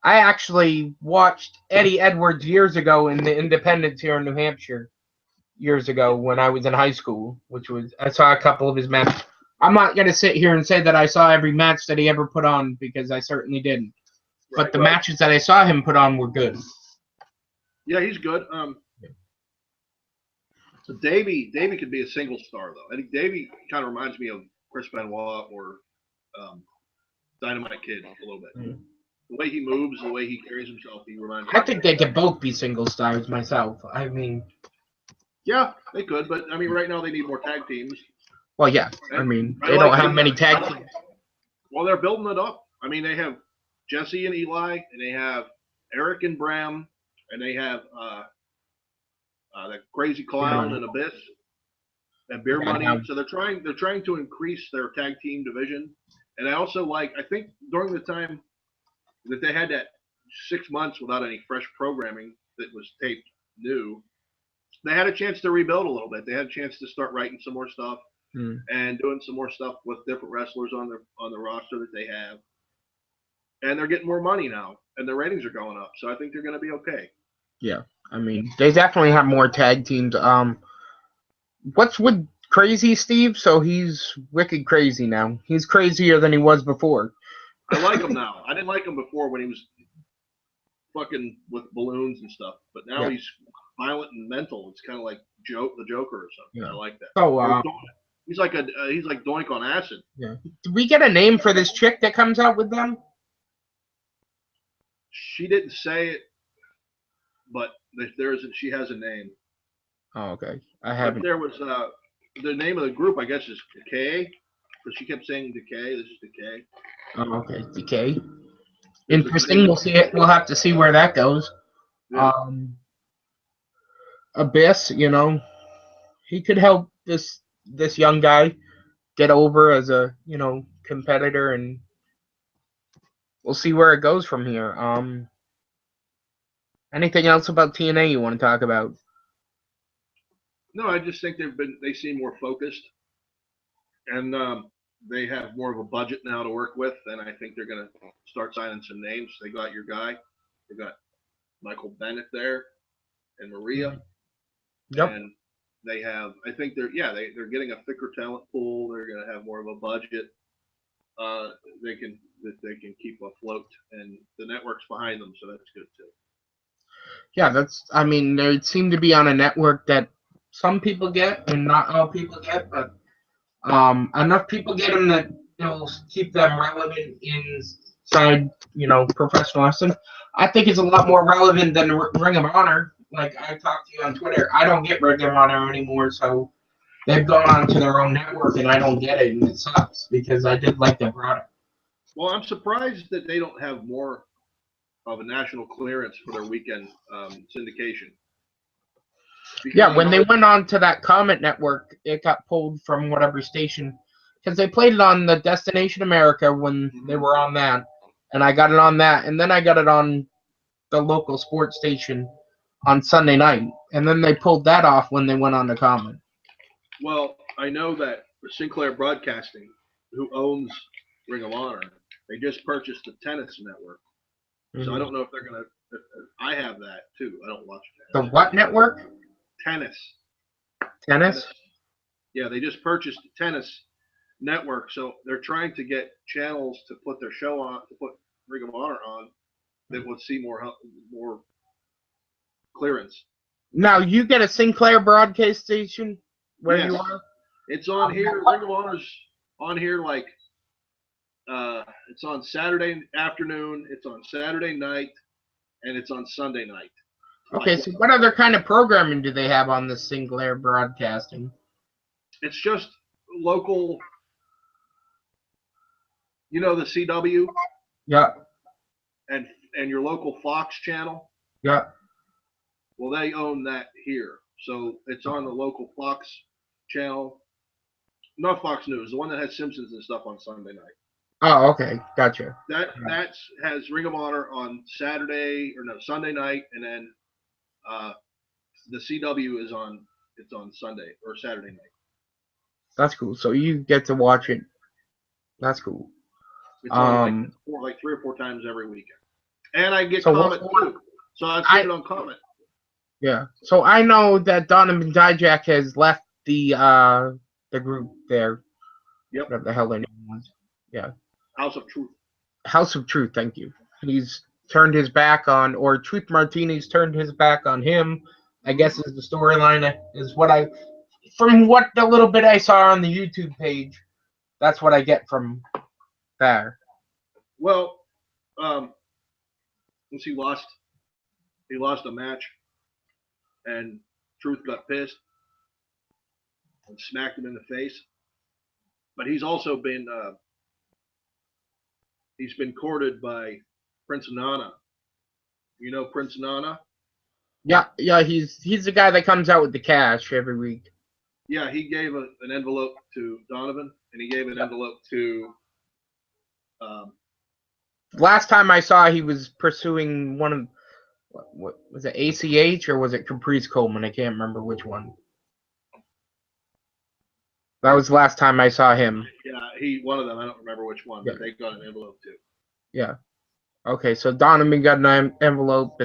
I actually watched Eddie Edwards years ago in the Independents here in New Hampshire. Years ago when I was in high school, I saw a couple of his matches. I'm not going to sit here and say that I saw every match that he ever put on because I certainly didn't. But the matches that I saw him put on were good. Yeah, he's good. So Davey could be a single star though. I think Davey kind of reminds me of Chris Benoit or Dynamite Kid a little bit. Mm-hmm. The way he moves, the way he carries himself, he reminds me. I think they could both be single stars myself. I mean, yeah, they could, but I mean, right now they need more tag teams. Well, yeah, I mean, they don't have many tag teams. Well, they're building it up. I mean, they have Jesse and Eli, and they have Eric and Bram, and they have that crazy clown and Abyss and Beer Money. So they're trying to increase their tag team division. And I also I think during the time that they had that 6 months without any fresh programming that was taped new, they had a chance to rebuild a little bit. They had a chance to start writing some more stuff and doing some more stuff with different wrestlers on the roster that they have. And they're getting more money now, and their ratings are going up. So I think they're going to be okay. Yeah, I mean, they definitely have more tag teams. What's with Crazy Steve? So he's wicked crazy now. He's crazier than he was before. I like him now. I didn't like him before when he was fucking with balloons and stuff, but now he's violent and mental. It's kind of like the Joker or something. Yeah. I like that. So, He's like he's like Doink on acid. yeah. Did we get a name for this chick that comes out with them? She didn't say it, but she has a name. Oh, okay. I But haven't. there was the name of the group, I guess, is Decay, because she kept saying Decay. This is Decay. Oh, okay. Decay. There's a Interesting. We'll see it. We'll have to see where that goes. yeah. Abyss, he could help this young guy get over as a competitor, and we'll see where it goes from here. Anything else about TNA you want to talk about? No, I just think they seem more focused, and they have more of a budget now to work with, and I think they're going to start signing some names. They got your guy. They got Michael Bennett there, and Maria, Yep. and they have. I think they're getting a thicker talent pool. They're going to have more of a budget. They can keep afloat, and the network's behind them, so that's good too. Yeah, they seem to be on a network that some people get and not all people get, but enough people get them that will keep them relevant inside, professional wrestling. I think it's a lot more relevant than Ring of Honor. Like I talked to you on Twitter, I don't get Ring of Honor anymore, so they've gone on to their own network, and I don't get it, and it sucks because I did like the product. Well, I'm surprised that they don't have more of a national clearance for their weekend syndication. Yeah, when they went on to that Comet network, it got pulled from whatever station because they played it on the Destination America when they were on that, and I got it on that, and then I got it on the local sports station on Sunday night, and then they pulled that off when they went on to Comet. Well, I know that Sinclair Broadcasting, who owns Ring of Honor, they just purchased the tennis network. So I don't know if they're gonna. I have that too. I don't watch tennis. The what network? Tennis. Tennis. Yeah, they just purchased the tennis network, so they're trying to get channels to put their show on, to put Ring of Honor on, that would see more clearance. Now you get a Sinclair broadcast station where you are. It's on here. Ring of Honor's on here like. It's on Saturday afternoon, it's on Saturday night, and it's on Sunday night. Okay, so what other kind of programming do they have on this Sinclair Broadcasting? It's just local, the CW? Yeah. And your local Fox channel? Yeah. Well, they own that here. So it's on the local Fox channel. Not Fox News, the one that has Simpsons and stuff on Sunday night. Oh, okay, gotcha. That has Ring of Honor on Sunday night, and then the CW is on Sunday or Saturday night. That's cool. So you get to watch it. That's cool. It's on like 3 or 4 times every weekend, and I get Comet too. So I see it on Comet. Yeah. So I know that Donovan Dijak has left the group there. Yep. Whatever the hell their name was. Yeah. House of Truth. House of Truth, thank you. He's turned his back on, or Truth Martini's turned his back on him, I guess is the storyline, from what the little bit I saw on the YouTube page, that's what I get from there. Well, once he lost a match, and Truth got pissed and smacked him in the face. But he's also been courted by Prince Nana. You know Prince Nana? Yeah, he's the guy that comes out with the cash every week. Yeah, he gave an envelope to Donovan, and he gave an envelope to. Last time I saw, he was pursuing one of, what was it, ACH or was it Caprice Coleman? I can't remember which one. That was the last time I saw him. Yeah, one of them. I don't remember which one, but they got an envelope too. Yeah. Okay, so Donovan got an envelope,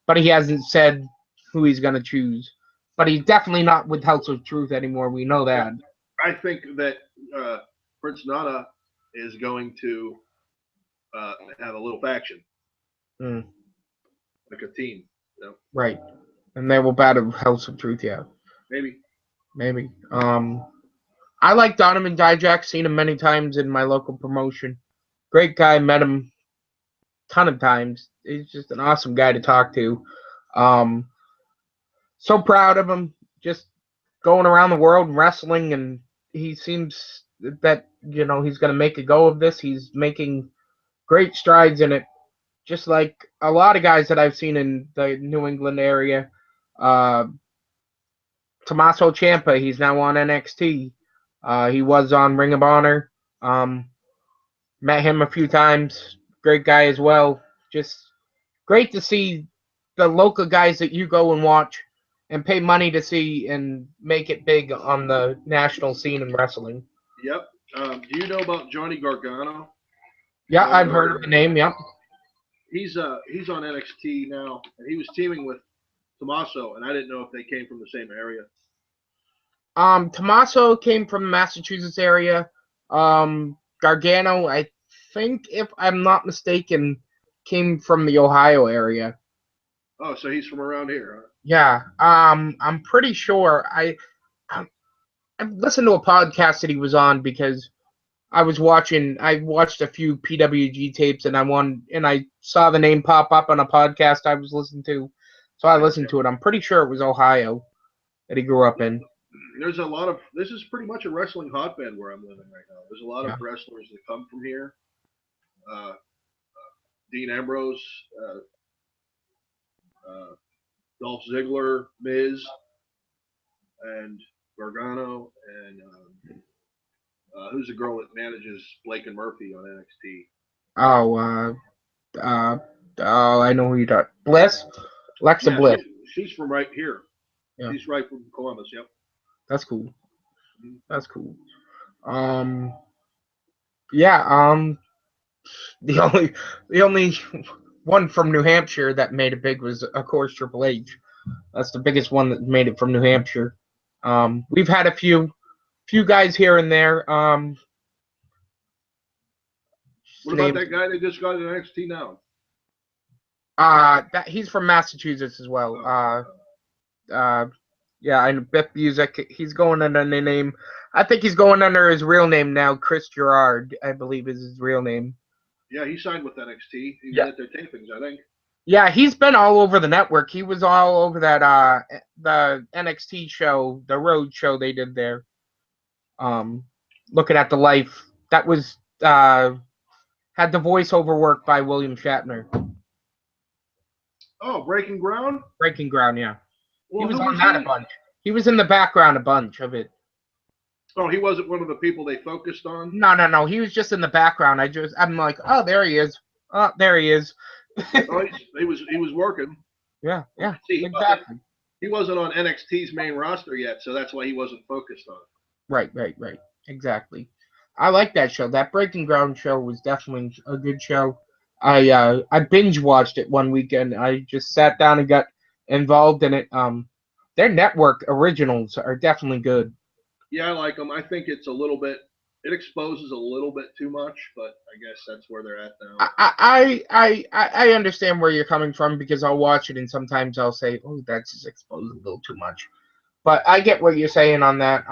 but he hasn't said who he's going to choose. But he's definitely not with House of Truth anymore. We know that. I think that Prince Nana is going to have a little faction, like a team. Right. And they will battle House of Truth. Yeah, Maybe. maybe. I like Donovan Dijak. Seen him many times in my local promotion. Great guy. Met him ton of times. He's just an awesome guy to talk to. Um, so proud of him. Just going around the world wrestling, and he seems that he's going to make a go of this. He's making great strides in it, just like a lot of guys that I've seen in the New England area. Uh, Tommaso Ciampa, he's now on NXT. He was on Ring of Honor. Um, Met him a few times. Great guy as well. Just great to see the local guys that you go and watch and pay money to see and make it big on the national scene in wrestling. Yep. Do you know about Johnny Gargano? Yeah, Johnny I've heard of the Gargano. name. Yep. He's on NXT now, and he was teaming with Tommaso, and I didn't know if they came from the same area. Tommaso came from the Massachusetts area. Gargano, I think, if I'm not mistaken, came from the Ohio area. Oh, so he's from around here, huh? Yeah. I'm pretty sure I listened to a podcast that he was on because I watched a few PWG tapes and I saw the name pop up on a podcast I was listening to. So I listened to it. I'm pretty sure it was Ohio that he grew up in. There's a lot of this is pretty much a wrestling hotbed where I'm living right now. There's a lot of Yeah. wrestlers that come from here. Uh, Dean Ambrose, Dolph Ziggler, Miz, and Gargano, and who's the girl that manages Blake and Murphy on NXT? Oh, uh, oh, I know who you're talking. Bliss, Alexa Yeah, Bliss. she's from right here. Yeah, She's right from Columbus. Yep. that's cool. Mhm. That's cool. Um, yeah. The only the only one from New Hampshire that made it big was, of course, Triple H. That's the biggest one that made it from New Hampshire. We've had a few guys here and there. What about Names. that guy that just got an NXT now? That he's from Massachusetts as well. Oh, Yeah, I know Biff Music. He's going under the name. I think he's going under his real name now. Chris Gerard, I believe, is his real name. yeah, he signed with NXT. He was Yeah, at their tapings, I think. yeah, he's been all over the network. He was all over that the NXT show, the Road show they did there. Um, Looking at the life that was had the voiceover work by William Shatner. Oh, Breaking Ground. Breaking Ground, yeah. He Well, was who on was that a he? bunch. He was in the background a bunch of it. Oh, he wasn't one of the people they focused on. No. He was just in the background. I'm like, oh, there he is. Oh, there he is. Oh, he was working. Yeah, See, exactly. he wasn't on NXT's main roster yet, so that's why he wasn't focused on. Right. Exactly. I like that show. That Breaking Ground show was definitely a good show. I binge watched it one weekend. I just sat down and got involved in it. Their network originals are definitely good. Yeah, I like him. I think it's a little bit. It exposes a little bit too much, but I guess that's where they're at now. I understand where you're coming from because I'll watch it and sometimes I'll say, oh, that's just exposed a little too much. But I get what you're saying on that.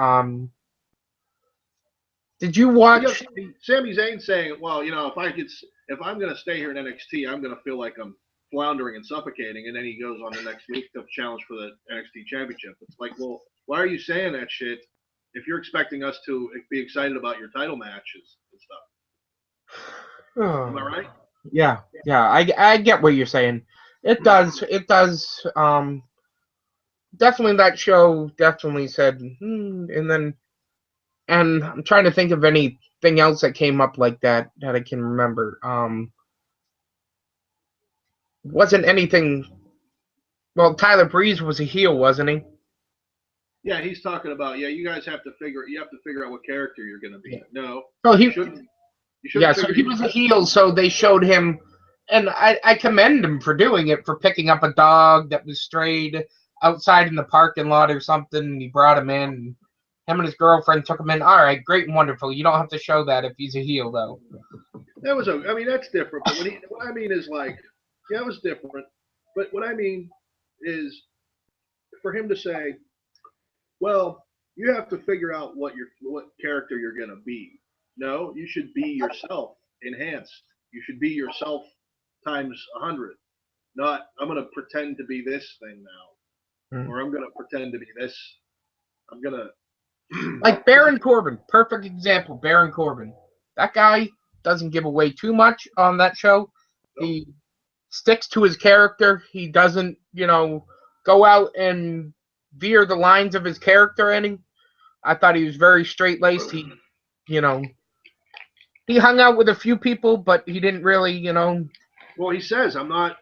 Did you Because watch? Sami Zayn saying, "Well, if I'm going to stay here in NXT, I'm going to feel like I'm floundering and suffocating," and then he goes on the next week to challenge for the NXT Championship. It's like, well, why are you saying that shit if you're expecting us to be excited about your title matches and stuff? Am I right? Yeah. I get what you're saying. It does. It does. Definitely that show definitely said, and I'm trying to think of anything else that came up like that I can remember. Wasn't anything. Well, Tyler Breeze was a heel, wasn't he? Yeah, he's talking about, yeah, you guys have to figure out what character you're going to be. Yeah. No, So you shouldn't. You yeah, shouldn't so figure. he was a heel. So they showed him, and I commend him for doing it, for picking up a dog that was strayed outside in the parking lot or something. And he brought him in. Him and his girlfriend took him in. All right, great and wonderful. You don't have to show that if he's a heel, though. I mean, that's different. But what I mean is like, yeah, it was different. But what I mean is for him to say, well, you have to figure out what character you're gonna be. No, you should be yourself enhanced. You should be yourself times 100. Not I'm gonna pretend to be this thing now, or I'm gonna pretend to be this. I'm gonna like Baron Corbin, perfect example. Baron Corbin, that guy doesn't give away too much on that show. He sticks to his character. He doesn't, go out and veer the lines of his character any. I thought he was very straight laced. He hung out with a few people, but he didn't really, Well, he says I'm not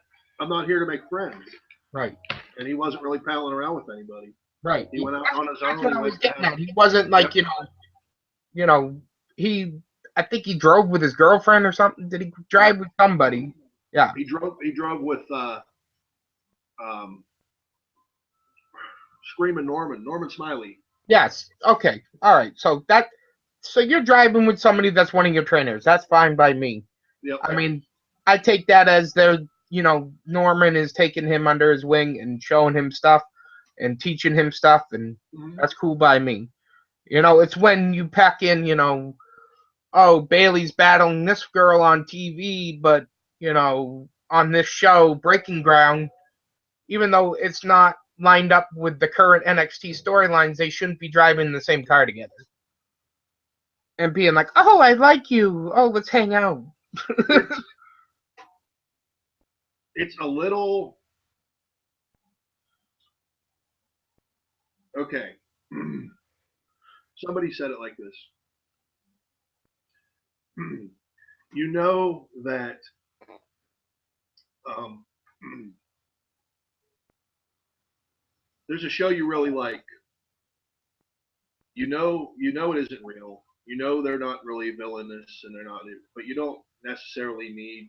here to make friends. Right. And he wasn't really palling around with anybody. Right. He went out on his own. That's what I was getting at. He wasn't like, he. I think he drove with his girlfriend or something. Did he drive with somebody? Yeah. He drove with Screaming Norman Smiley. Yes. Okay. All right. So you're driving with somebody that's one of your trainers. That's fine by me. Yep. I mean, I take that as Norman is taking him under his wing and showing him stuff and teaching him stuff, and that's cool by me. It's when you pack in, oh, Bailey's battling this girl on TV, but, on this show, Breaking Ground, even though it's not lined up with the current NXT storylines, they shouldn't be driving in the same car together. And being like, oh, I like you. Oh, let's hang out. It's a little... Okay. Somebody said it like this. You know that there's a show you really like. You know it isn't real. You know they're not really villainous and they're not, but you don't necessarily need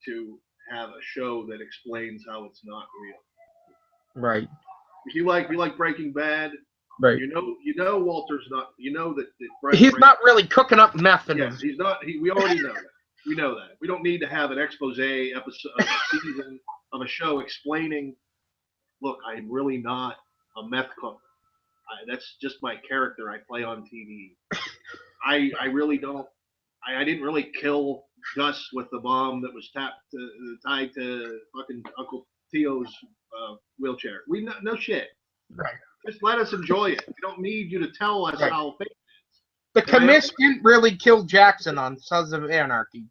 to have a show that explains how it's not real. Right. If you like Breaking Bad, right. You know Walter's not. You know that he's not really cooking up meth. Yes, he's not. We already know that. We know that. We don't need to have an expose episode of a season of a show explaining. Look, I'm really not a meth cook. That's just my character I play on TV. I really don't. I didn't really kill Gus with the bomb that was tied to fucking Uncle Theo's wheelchair. No shit. Right. Just let us enjoy it. We don't need you to tell us how fake it is. The commish didn't really kill Jackson on Sons of Anarchy.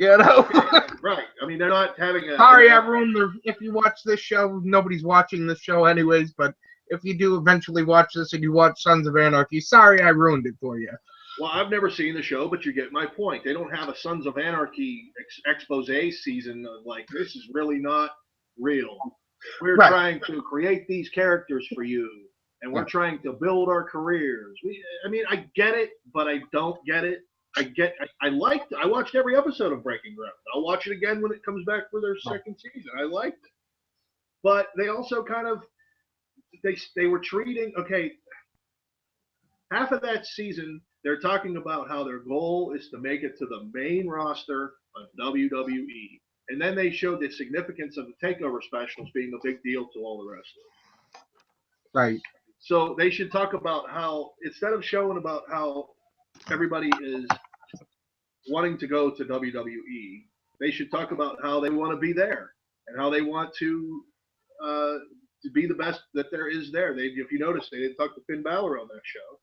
Right. I mean, they're not having a... Sorry, everyone. If you watch this show, nobody's watching this show anyways, but if you do eventually watch this and you watch Sons of Anarchy, sorry I ruined it for you. Well, I've never seen the show, but you get my point. They don't have a Sons of Anarchy expose season of like, this is really not real. We're trying to create these characters for you, and we're trying to build our careers. I get it, but I don't get it. I watched every episode of Breaking Ground. I'll watch it again when it comes back for their second season. I liked it. But they also kind of, they were treating, half of that season, they're talking about how their goal is to make it to the main roster of WWE. And then they showed the significance of the takeover specials being a big deal to all the wrestlers. Right. So they should talk about how, instead of showing about how everybody is wanting to go to WWE, they should talk about how they want to be there and how they want to be the best that there is there. If you notice, they didn't talk to Finn Balor on that show.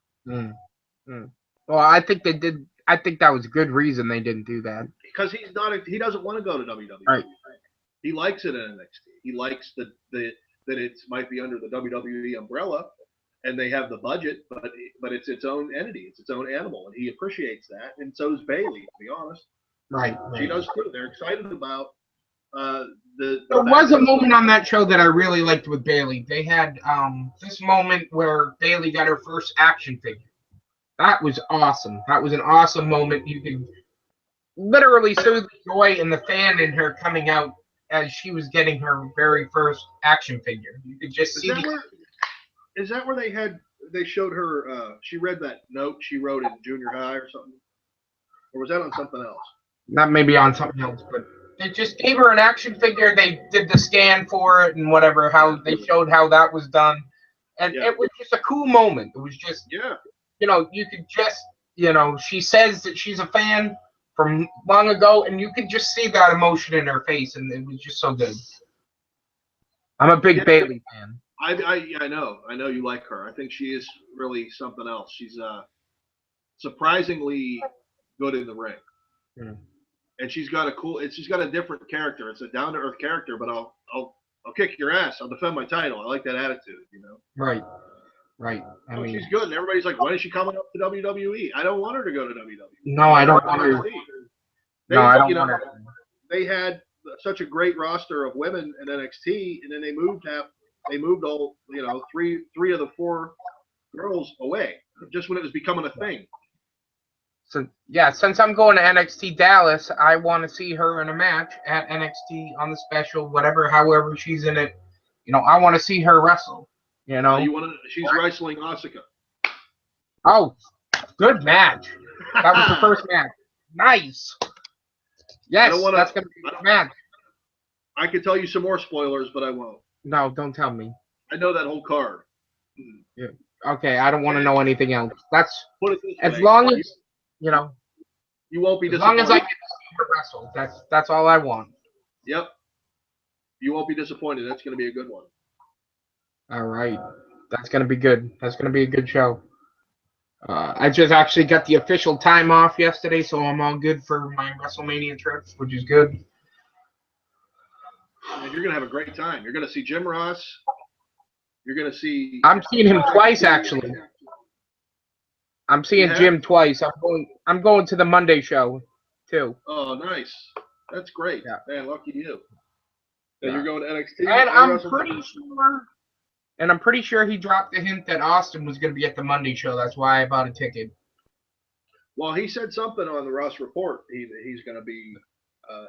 Well, I think they did. I think that was a good reason they didn't do that. Because he doesn't want to go to WWE. Right. He likes it in NXT. He likes that it might be under the WWE umbrella, and they have the budget, but it's its own entity. It's its own animal, and he appreciates that. And so does Bayley, to be honest. Right. She does too. They're excited about there was a moment on that show that I really liked with Bayley. They had this moment where Bayley got her first action figure. That was awesome. That was an awesome moment. You could literally see the joy and the fan in her coming out as she was getting her very first action figure. You could just see. Is that where they showed her? She read that note she wrote in junior high or something, or was that on something else? That may be on something else, but they just gave her an action figure. They did the scan for it and whatever. How they showed how that was done. And Yeah. it was just a cool moment. It was just, Yeah. you could just, she says that she's a fan from long ago, and you could just see that emotion in her face, and it was just so good. I'm a big Yeah. Bailey fan. I know you like her. I think she is really something else. She's surprisingly good in the ring, Mm. and she's got a different character. It's a down to earth character, but I'll kick your ass. I'll defend my title. I like that attitude, Right. I mean, she's good, and everybody's like, "When is she coming up to WWE?" I don't want her to go to WWE. no, I don't want her. No, I don't want her. They had such a great roster of women in NXT, and then they moved all three of the four girls away just when it was becoming a thing. So yeah, since I'm going to NXT Dallas, I want to see her in a match at NXT on the special, however she's in it. I want to see her wrestle. She's wrestling Asuka. Oh, good match. That was the first match. Nice. Yes, that's gonna be a good match. I could tell you some more spoilers, but I won't. No, don't tell me. I know that whole card. Yeah. Okay, I don't want to know anything else. That's Put it this as way, long as you won't be as disappointed. long as I get to see her wrestle. That's all I want. Yep. You won't be disappointed. That's going to be a good one. All right. That's going to be good. That's going to be a good show. I just actually got the official time off yesterday, so I'm all good for my WrestleMania trips, which is good. And you're going to have a great time. You're going to see Jim Ross. You're going to see. I'm seeing him twice, actually. I'm seeing Jim twice. I'm going to the Monday show, too. Oh, nice. That's great. Yeah. Man, lucky you. And you're going to NXT. And I'm pretty sure he dropped the hint that Austin was going to be at the Monday show. That's why I bought a ticket. Well, he said something on the Ross Report. He's going to be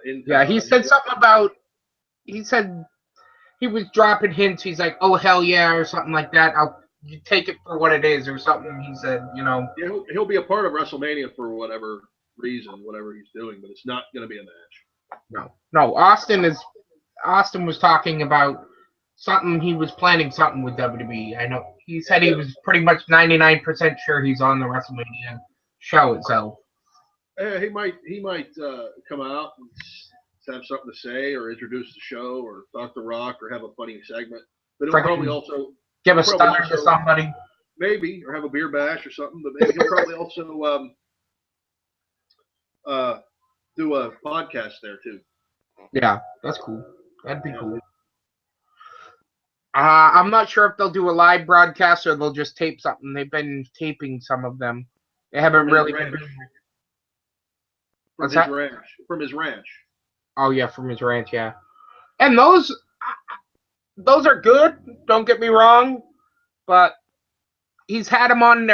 in. Yeah, he said something about. He said he was dropping hints. He's like, "Oh hell yeah," or something like that. You take it for what it is, or something. He said, Yeah, he'll be a part of WrestleMania for whatever reason, whatever he's doing, but it's not going to be a match. No. Austin was talking about something. He was planning something with WWE. I know. He said he was pretty much 99% sure he's on the WrestleMania show itself. He might come out and have something to say, or introduce the show, or talk to Rock, or have a funny segment. But he'll probably also give a stunner to somebody. Maybe, or have a beer bash or something. But maybe he'll probably also do a podcast there too. Yeah, that's cool. That'd be cool. I'm not sure if they'll do a live broadcast or they'll just tape something. They've been taping some of them. They haven't really been. From his ranch. Oh yeah, from his ranch, yeah. And those are good. Don't get me wrong, but he's had them on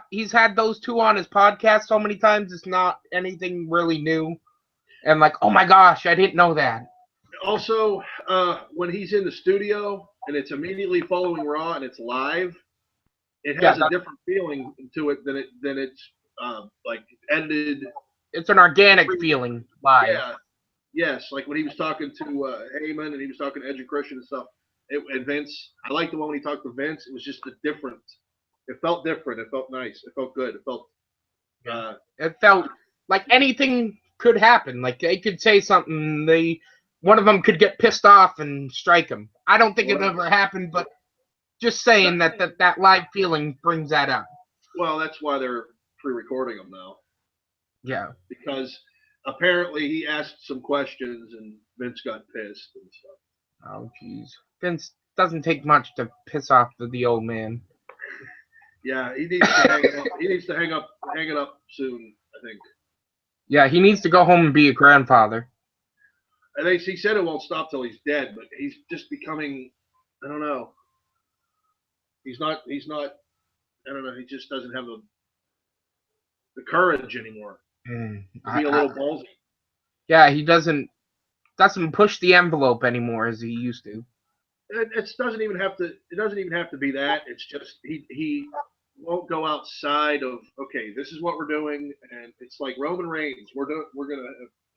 He's had those two on his podcast so many times. It's not anything really new. And like, oh my gosh, I didn't know that. Also, when he's in the studio and it's immediately following Raw and it's live, it has a different feeling to it than it's like edited. It's an organic feeling live. Yeah. Yes, like when he was talking to Heyman and he was talking to Edge and Christian and stuff. And Vince, I liked the one when he talked to Vince. It was just it felt different. It felt nice. It felt good. It felt like anything could happen. Like they could say something. One of them could get pissed off and strike him. I don't think it ever happened, but just saying that live feeling brings that up. Well, that's why they're pre-recording them now. Yeah. Because apparently he asked some questions and Vince got pissed and stuff. Oh, jeez. Vince doesn't take much to piss off the old man. Yeah, he needs to hang it up. He needs to hang it up soon, I think. Yeah, he needs to go home and be a grandfather. And he said it won't stop till he's dead, but he's just becoming, I don't know. He's not, I don't know, he just doesn't have the courage anymore. To be a little ballsy. Yeah, he doesn't push the envelope anymore as he used to. It doesn't even have to be that. It's just he won't go outside of, okay, this is what we're doing, and it's like Roman Reigns.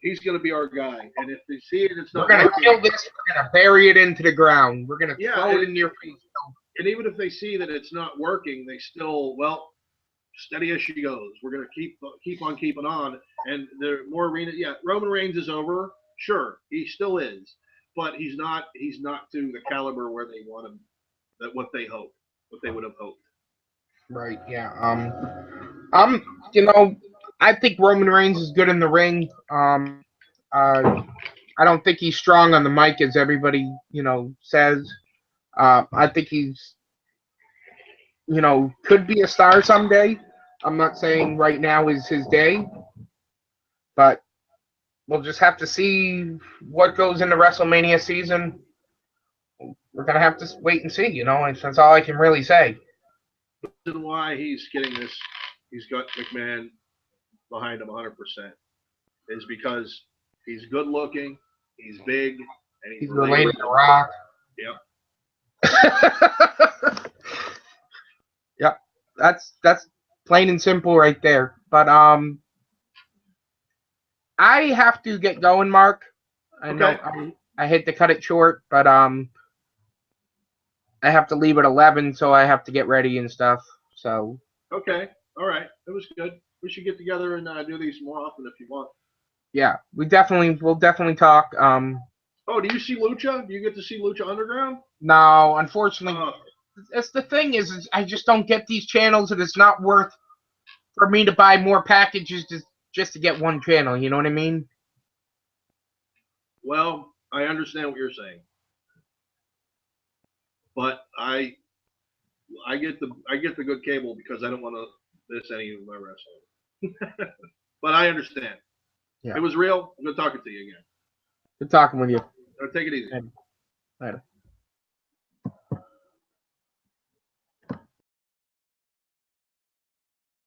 He's gonna be our guy, and if they see it, it's not. We're gonna kill this. We're gonna bury it into the ground. We're gonna throw it in your face. And even if they see that it's not working, they still, well, steady as she goes. We're gonna keep on keeping on. And there are more arena. Yeah, Roman Reigns is over. Sure, he still is, but he's not. He's not to the caliber where they want him. That what they hope, what they would have hoped. Right. Yeah. You know, I think Roman Reigns is good in the ring. I don't think he's strong on the mic as everybody, says. I think he's, could be a star someday. I'm not saying right now is his day, but we'll just have to see what goes into WrestleMania season. We're gonna have to wait and see. That's all I can really say. The reason why he's getting this, he's got McMahon behind him 100%, is because he's good looking, he's big, and he's He's related related to Rock. Yep. Yep. That's plain and simple right there. But I have to get going, Mark. I know Okay. I hate to cut it short, but I have to leave at 11, so I have to get ready and stuff. So Okay. All right. It was good. We should get together and do these more often if you want. yeah, we'll definitely talk. Oh, do you see Lucha? Do you get to see Lucha Underground? No, unfortunately, Uh, that's the thing is I just don't get these channels, and it's not worth for me to buy more packages just to get one channel. You know what I mean? well, I understand what you're saying, but I get the good cable because I don't want to miss any of my wrestling. But I understand. Yeah. It was real. I'm good talking to you again. Good talking with you. Take it easy. Later.